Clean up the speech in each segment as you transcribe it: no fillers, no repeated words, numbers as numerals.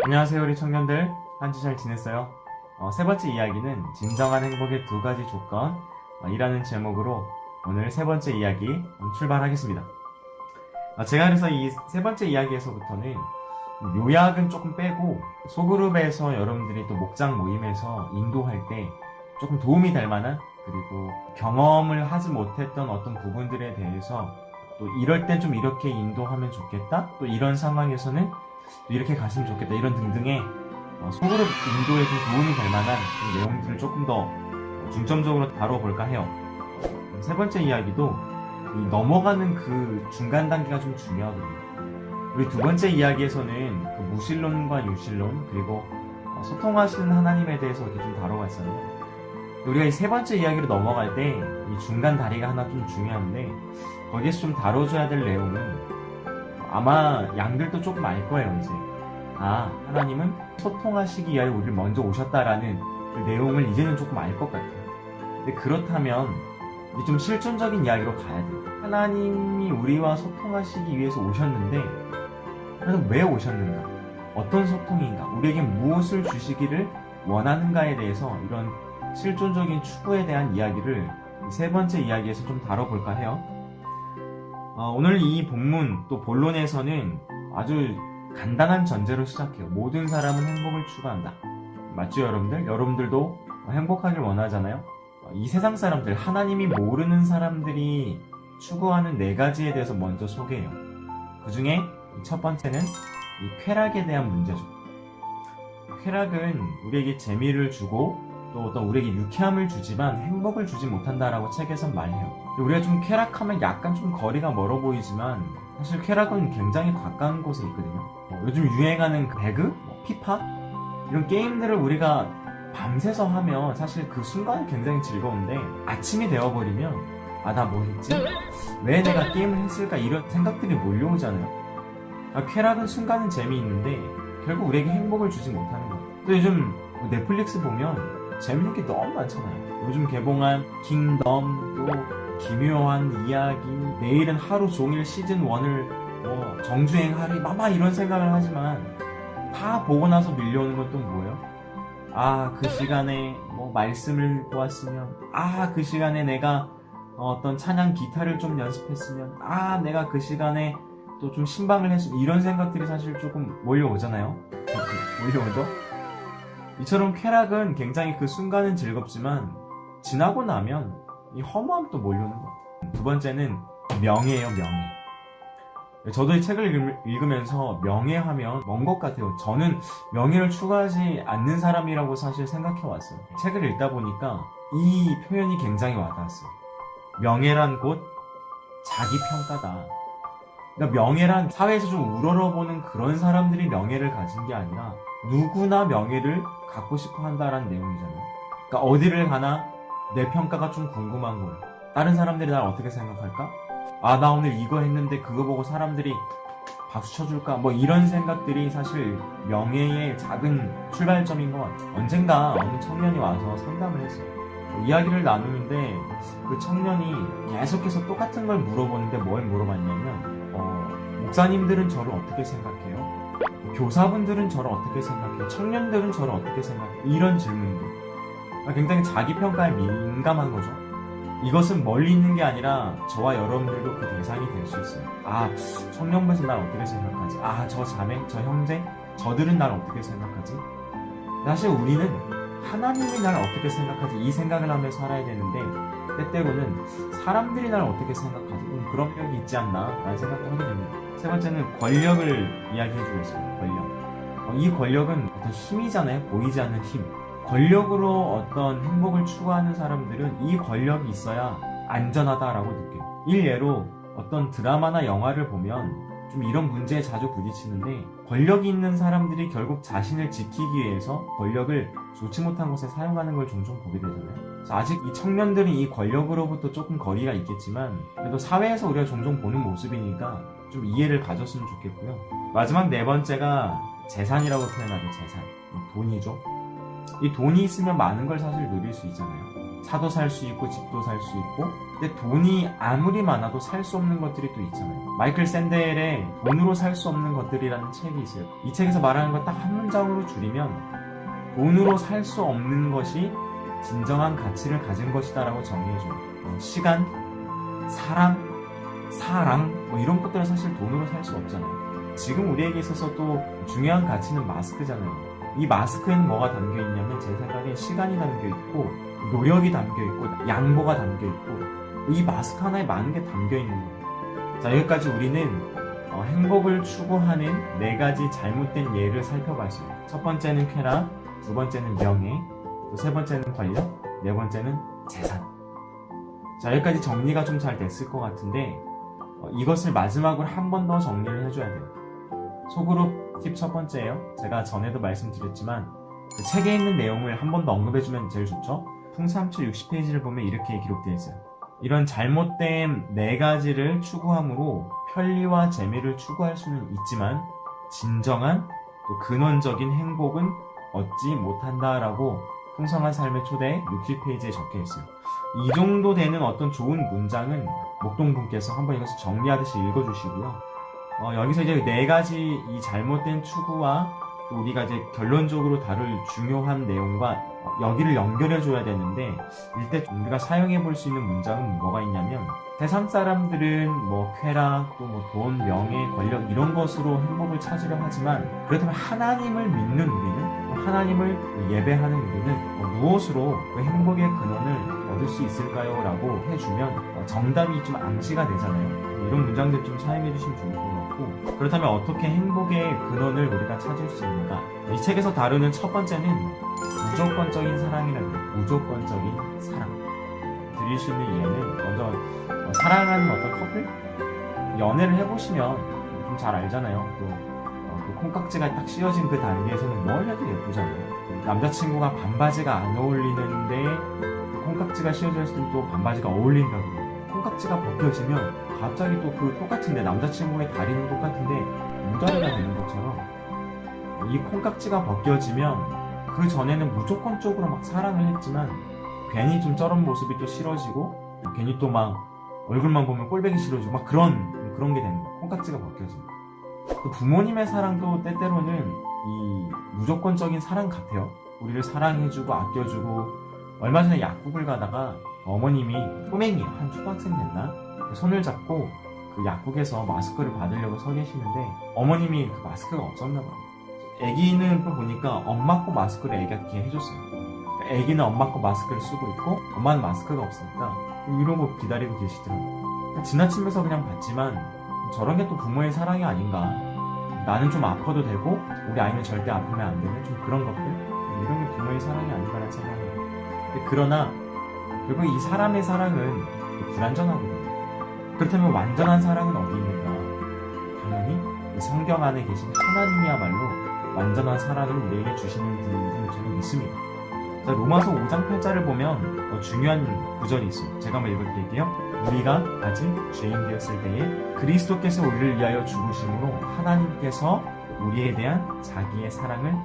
안녕하세요, 우리 청년들. 한 주 잘 지냈어요? 세 번째 이야기는 진정한 행복의 두 가지 조건 이라는 제목으로 오늘 세 번째 이야기 출발하겠습니다. 제가 그래서 이 세 번째 이야기에서부터는 요약은 조금 빼고 소그룹에서 여러분들이 또 목장 모임에서 인도할 때 조금 도움이 될 만한, 그리고 경험을 하지 못했던 어떤 부분들에 대해서 또 이럴 땐 좀 이렇게 인도하면 좋겠다, 또 이런 상황에서는 또 이렇게 갔으면 좋겠다, 이런 등등의 소그룹 인도에 좀 도움이 될 만한 내용들을 조금 더 중점적으로 다뤄볼까 해요. 세 번째 이야기도 이 넘어가는 그 중간 단계가 좀 중요하거든요. 우리 두 번째 이야기에서는 그 무신론과 유신론, 그리고 소통하시는 하나님에 대해서 이렇게 좀 다뤄봤어요. 우리가 이 세 번째 이야기로 넘어갈 때 이 중간 다리가 하나 좀 중요한데, 거기에서 좀 다뤄줘야 될 내용은 아마 양들도 조금 알 거예요. 이제 하나님은 소통하시기 위하여 우리를 먼저 오셨다라는 그 내용을 이제는 조금 알 것 같아요. 근데 그렇다면 이제 좀 실존적인 이야기로 가야 돼요. 하나님이 우리와 소통하시기 위해서 오셨는데, 그래서 왜 오셨는가? 어떤 소통인가? 우리에게 무엇을 주시기를 원하는가에 대해서 이런 실존적인 추구에 대한 이야기를 세 번째 이야기에서 좀 다뤄볼까 해요. 오늘 이 본문 또 본론에서는 아주 간단한 전제로 시작해요. 모든 사람은 행복을 추구한다. 맞죠, 여러분들? 여러분들도 행복하길 원하잖아요? 이 세상 사람들, 하나님이 모르는 사람들이 추구하는 네 가지에 대해서 먼저 소개해요. 그 중에 첫 번째는 이 쾌락에 대한 문제죠. 쾌락은 우리에게 재미를 주고 또 어떤 우리에게 유쾌함을 주지만 행복을 주지 못한다라고 책에선 말해요. 우리가 좀 쾌락하면 약간 좀 거리가 멀어 보이지만 사실 쾌락은 굉장히 가까운 곳에 있거든요. 요즘 유행하는 그 배그, 피파 이런 게임들을 우리가 밤새서 하면 사실 그 순간은 굉장히 즐거운데, 아침이 되어버리면 나 뭐 했지? 왜 내가 게임을 했을까? 이런 생각들이 몰려오잖아요. 쾌락은 순간은 재미있는데 결국 우리에게 행복을 주지 못하는 거예요. 또 요즘 넷플릭스 보면 재밌는 게 너무 많잖아요. 요즘 개봉한 킹덤, 또 기묘한 이야기, 내일은 하루 종일 시즌 1을 정주행하리, 이런 생각을 하지만 다 보고 나서 밀려오는 건 또 뭐예요? 그 시간에 말씀을 보았으면, 그 시간에 내가 어떤 찬양 기타를 좀 연습했으면, 내가 그 시간에 또 좀 신방을 했으면, 이런 생각들이 사실 조금 몰려오잖아요. 몰려오죠? 이처럼 쾌락은 굉장히 그 순간은 즐겁지만 지나고 나면 이 허무함이 또 몰려오는 것 같아요. 두 번째는 명예예요, 명예. 저도 이 책을 읽으면서 명예하면 먼 것 같아요. 저는 명예를 추구하지 않는 사람이라고 사실 생각해왔어요. 책을 읽다 보니까 이 표현이 굉장히 와닿았어요. 명예란 곧 자기 평가다. 그러니까 명예란 사회에서 좀 우러러보는 그런 사람들이 명예를 가진 게 아니라 누구나 명예를 갖고 싶어 한다라는 내용이잖아요. 그러니까 어디를 가나 내 평가가 좀 궁금한 거예요. 다른 사람들이 날 어떻게 생각할까? 나 오늘 이거 했는데 그거 보고 사람들이 박수 쳐줄까? 이런 생각들이 사실 명예의 작은 출발점인 것 같아요. 언젠가 어느 청년이 와서 상담을 했어요. 이야기를 나누는데 그 청년이 계속해서 똑같은 걸 물어보는데 뭘 물어봤냐면, 목사님들은 저를 어떻게 생각해요? 교사분들은 저를 어떻게 생각해요? 청년들은 저를 어떻게 생각해요? 이런 질문들. 굉장히 자기평가에 민감한 거죠. 이것은 멀리 있는 게 아니라 저와 여러분들도 그 대상이 될 수 있어요. 청년부에서 날 어떻게 생각하지? 저 자매, 저 형제, 저들은 날 어떻게 생각하지? 사실 우리는 하나님이 날 어떻게 생각하지? 이 생각을 하며 살아야 되는데, 때때로는 사람들이 날 어떻게 생각하지? 그런 력이 있지 않나? 라는 생각도 하게 됩니다. 세 번째는 권력을 이야기해주고 있어요. 권력. 이 권력은 어떤 힘이잖아요. 보이지 않는 힘. 권력으로 어떤 행복을 추구하는 사람들은 이 권력이 있어야 안전하다라고 느껴요. 일례로 어떤 드라마나 영화를 보면 좀 이런 문제에 자주 부딪히는데, 권력이 있는 사람들이 결국 자신을 지키기 위해서 권력을 좋지 못한 곳에 사용하는 걸 종종 보게 되잖아요. 아직 이 청년들은 이 권력으로부터 조금 거리가 있겠지만 그래도 사회에서 우리가 종종 보는 모습이니까 좀 이해를 가졌으면 좋겠고요. 마지막 네 번째가 재산이라고 표현하죠. 재산. 돈이죠. 이 돈이 있으면 많은 걸 사실 누릴 수 있잖아요. 차도 살 수 있고 집도 살 수 있고, 근데 돈이 아무리 많아도 살 수 없는 것들이 또 있잖아요. 마이클 샌델의 돈으로 살 수 없는 것들이라는 책이 있어요. 이 책에서 말하는 걸 딱 한 문장으로 줄이면 돈으로 살 수 없는 것이 진정한 가치를 가진 것이다라고 정의해줘요. 시간, 사랑 뭐 이런 것들은 사실 돈으로 살 수 없잖아요. 지금 우리에게 있어서 또 중요한 가치는 마스크잖아요. 이 마스크에는 뭐가 담겨 있냐면 제 생각에 시간이 담겨 있고 노력이 담겨 있고 양보가 담겨 있고 이 마스크 하나에 많은 게 담겨 있는 거예요. 자, 여기까지 우리는 행복을 추구하는 4가지 잘못된 예를 살펴봤어요. 첫 번째는 쾌락, 두 번째는 명예, 또 세 번째는 권력, 네 번째는 재산. 자, 여기까지 정리가 좀 잘 됐을 것 같은데 이것을 마지막으로 한 번 더 정리를 해줘야 돼요. 소그룹 팁 첫 번째예요. 제가 전에도 말씀드렸지만 그 책에 있는 내용을 한 번 더 언급해주면 제일 좋죠. 풍삼초 60페이지를 보면 이렇게 기록되어 있어요. 이런 잘못된 4가지를 추구함으로 편리와 재미를 추구할 수는 있지만 진정한 또 근원적인 행복은 얻지 못한다라고 풍성한 삶의 초대 60페이지에 적혀 있어요. 이 정도 되는 어떤 좋은 문장은 목동분께서 한번 이것을 정리하듯이 읽어주시고요. 여기서 이제 4가지 이 잘못된 추구와 또 우리가 이제 결론적으로 다룰 중요한 내용과 여기를 연결해줘야 되는데, 일단 우리가 사용해볼 수 있는 문장은 뭐가 있냐면, 세상 사람들은 뭐 쾌락, 또 뭐 돈, 명예, 권력 이런 것으로 행복을 찾으려 하지만, 그렇다면 하나님을 믿는 우리는, 하나님을 예배하는 우리는 무엇으로 그 행복의 근원을 얻을 수 있을까요? 라고 해주면 정답이 좀 암시가 되잖아요. 이런 문장들 좀 사용해주시면 좋을 것 같고, 그렇다면 어떻게 행복의 근원을 우리가 찾을 수 있는가? 이 책에서 다루는 첫 번째는 무조건적인 사랑이라는 거예요. 무조건적인 사랑. 드릴 수 있는 예는 먼저 사랑하는 어떤 커플? 연애를 해보시면 좀 잘 알잖아요. 또 그 콩깍지가 딱 씌워진 그 단계에서는 뭘 해도 예쁘잖아요. 남자친구가 반바지가 안 어울리는데 그 콩깍지가 씌워져 있을 땐 또 반바지가 어울린다고 해요. 콩깍지가 벗겨지면 갑자기 또 그 똑같은데, 남자친구의 다리는 똑같은데 무다리가 되는 것처럼 이 콩깍지가 벗겨지면 그 전에는 무조건적으로 막 사랑을 했지만 괜히 좀 저런 모습이 또 싫어지고 괜히 또 막 얼굴만 보면 꼴보기 싫어지고 막 그런 게 되는 거야. 콩깍지가 벗겨지면. 또 부모님의 사랑도 때때로는 이 무조건적인 사랑 같아요. 우리를 사랑해주고 아껴주고, 얼마 전에 약국을 가다가 어머님이 꼬맹이 한 초등학생 됐나? 손을 잡고 그 약국에서 마스크를 받으려고 서 계시는데 어머님이 그 마스크가 없었나 봐요. 애기는 또 보니까 엄마 거 마스크를 애기가 이렇게 해줬어요. 그러니까 애기는 엄마 거 마스크를 쓰고 있고 엄마는 마스크가 없으니까 이러고 기다리고 계시더라고요. 지나치면서 그냥 봤지만 저런 게 또 부모의 사랑이 아닌가. 나는 좀 아파도 되고 우리 아이는 절대 아프면 안 되는 좀 그런 것들, 이런 게 부모의 사랑이 아닌가라는 생각이 해요. 그러나 결국 이 사람의 사랑은 불완전하거든요. 그렇다면 완전한 사랑은 어디 있는가? 당연히 성경 안에 계신 하나님이야말로 완전한 사랑을 우리에게 주시는 분을 저는 믿습니다. 자, 로마서 5장 8절을 보면 중요한 구절이 있어요. 제가 한번 읽어드릴게요. 우리가 아직 죄인 되었을 때에 그리스도께서 우리를 위하여 죽으심으로 하나님께서 우리에 대한 자기의 사랑을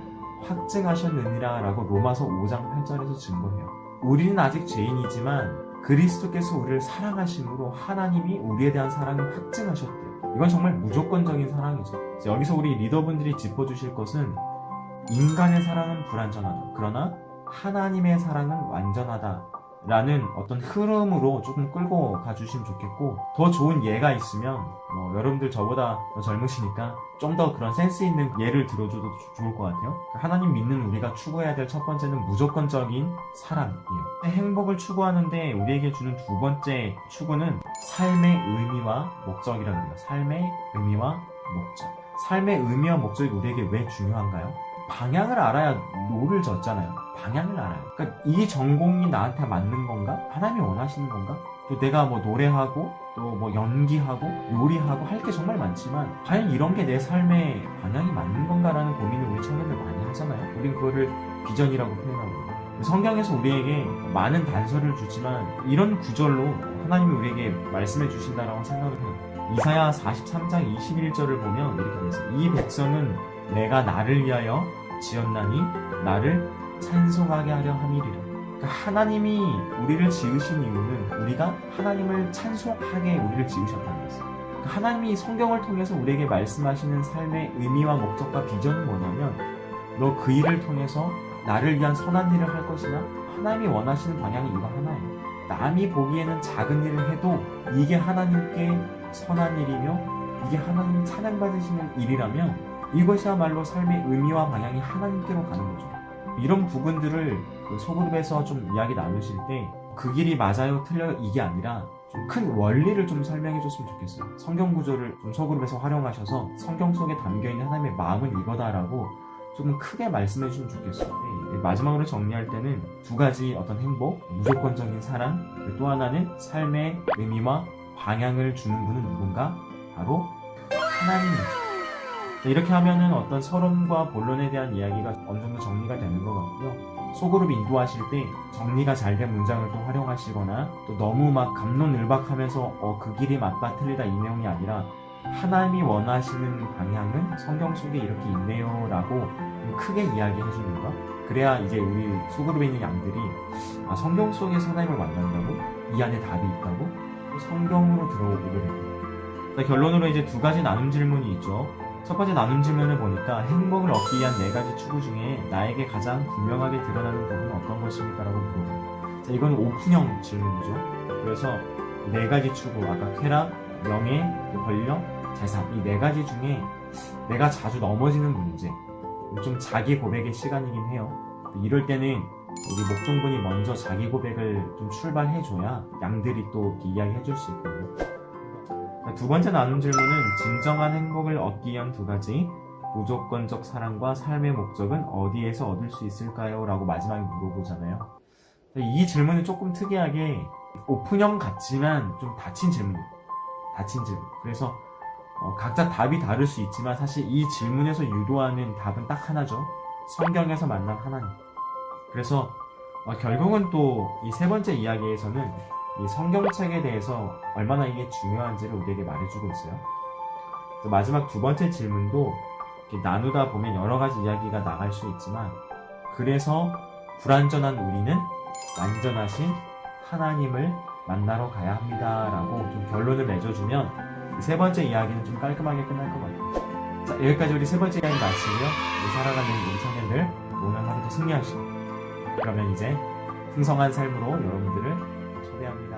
확증하셨느니라 라고 로마서 5장 8절에서 증거해요. 우리는 아직 죄인이지만 그리스도께서 우리를 사랑하심으로 하나님이 우리에 대한 사랑을 확증하셨대요. 이건 정말 무조건적인 사랑이죠. 여기서 우리 리더분들이 짚어주실 것은 인간의 사랑은 불완전하다. 그러나 하나님의 사랑은 완전하다 라는 어떤 흐름으로 조금 끌고 가주시면 좋겠고, 더 좋은 예가 있으면 여러분들 저보다 더 젊으시니까 좀 더 그런 센스 있는 예를 들어줘도 좋을 것 같아요. 하나님 믿는 우리가 추구해야 될 첫 번째는 무조건적인 사랑이에요. 행복을 추구하는데 우리에게 주는 두 번째 추구는 삶의 의미와 목적이라고 해요. 삶의 의미와 목적. 삶의 의미와 목적이 우리에게 왜 중요한가요? 방향을 알아야 노를 졌잖아요. 방향을 알아요. 그러니까 이 전공이 나한테 맞는 건가? 하나님이 원하시는 건가? 또 내가 노래하고 또 연기하고 요리하고 할 게 정말 많지만 과연 이런 게 내 삶의 방향이 맞는 건가라는 고민을 우리 청년들 많이 하잖아요. 우린 그거를 비전이라고 표현하고, 성경에서 우리에게 많은 단서를 주지만 이런 구절로 하나님이 우리에게 말씀해 주신다라고 생각을 해요. 이사야 43장 21절을 보면 이렇게 되어 있어요. 이 백성은 내가 나를 위하여 지었나니 나를 찬송하게 하려 함이리라. 그러니까 하나님이 우리를 지으신 이유는 우리가 하나님을 찬송하게 우리를 지으셨다는 것이에요. 그러니까 하나님이 성경을 통해서 우리에게 말씀하시는 삶의 의미와 목적과 비전은 뭐냐면 너 그 일을 통해서 나를 위한 선한 일을 할 것이나 하나님이 원하시는 방향이 이거 하나예요. 남이 보기에는 작은 일을 해도 이게 하나님께 선한 일이며 이게 하나님이 찬양받으시는 일이라면 이것이야말로 삶의 의미와 방향이 하나님께로 가는 거죠. 이런 부분들을 소그룹에서 좀 이야기 나누실 때 그 길이 맞아요 틀려요 이게 아니라 좀 큰 원리를 좀 설명해 줬으면 좋겠어요. 성경 구조를 좀 소그룹에서 활용하셔서 성경 속에 담겨있는 하나님의 마음은 이거다라고 조금 크게 말씀해 주시면 좋겠어요. 마지막으로 정리할 때는 두 가지 어떤 행복, 무조건적인 사랑, 또 하나는 삶의 의미와 방향을 주는 분은 누군가? 바로 하나님이죠. 이렇게 하면은 어떤 서론과 본론에 대한 이야기가 어느 정도 정리가 되는 것 같고요. 소그룹 인도하실 때 정리가 잘 된 문장을 또 활용하시거나 또 너무 막 갑론을박하면서 그 길이 맞다 틀리다 이 내용이 아니라 하나님이 원하시는 방향은 성경 속에 이렇게 있네요 라고 크게 이야기해 주는 것. 그래야 이제 우리 소그룹에 있는 양들이 성경 속에서 하나님을 만난다고? 이 안에 답이 있다고? 성경으로 들어오게 됩니다. 결론으로 이제 두 가지 나눔 질문이 있죠. 첫 번째 나눔 질문을 보니까 행복을 얻기 위한 네 가지 추구 중에 나에게 가장 분명하게 드러나는 부분은 어떤 것입니까? 라고 물어봐요. 자, 이건 오픈형 질문이죠. 그래서 네 가지 추구, 아까 쾌락, 명예, 권력, 재산 이 네 가지 중에 내가 자주 넘어지는 문제, 좀 자기 고백의 시간이긴 해요. 이럴 때는 우리 목종분이 먼저 자기 고백을 좀 출발해줘야 양들이 또 이야기해 줄 수 있거든요. 두 번째 나눔 질문은 진정한 행복을 얻기 위한 두 가지 무조건적 사랑과 삶의 목적은 어디에서 얻을 수 있을까요? 라고 마지막에 물어보잖아요. 이 질문은 조금 특이하게 오픈형 같지만 좀 닫힌 질문이에요. 닫힌 질문. 그래서 각자 답이 다를 수 있지만 사실 이 질문에서 유도하는 답은 딱 하나죠. 성경에서 만난 하나님. 그래서 결국은 또 이 세 번째 이야기에서는 이 성경책에 대해서 얼마나 이게 중요한지를 우리에게 말해주고 있어요. 마지막 두 번째 질문도 이렇게 나누다 보면 여러 가지 이야기가 나갈 수 있지만 그래서 불완전한 우리는 완전하신 하나님을 만나러 가야 합니다 라고 좀 결론을 맺어주면 이 세 번째 이야기는 좀 깔끔하게 끝날 것 같아요. 자, 여기까지 우리 세 번째 이야기 마치고요. 우리 살아가는 우리 청년들 오늘 하루도 승리하시고 그러면 이제 풍성한 삶으로 여러분들을 초대합니다.